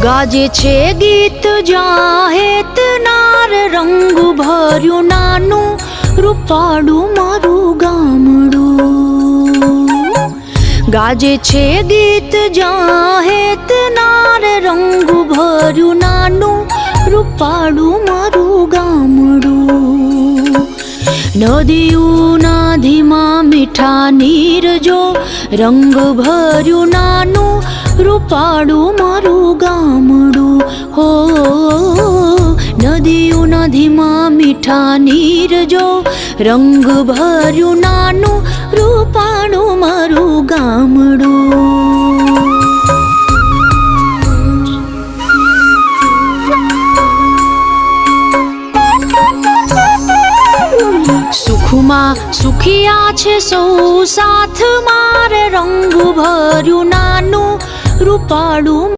गाजे छे गीत जाहेत नार रंग भर्यु नानु रूपाळु मारू गामडू। गाजे छे गीत जाहेत नार रंग भर्यु नानु रूपाळु मारू गामडू। नदीओना धीमा मीठा नीर जो रंग भर्यु नानु रूपाळु मारू गामडू। हो नदीओना धीमा मीठा नीर जो रंग भर्यु नानु रूपाळु मारू गामडू। सुखमा सुखिया छे सौ साथ मारे रंग भर्यु नानु रूपाळु।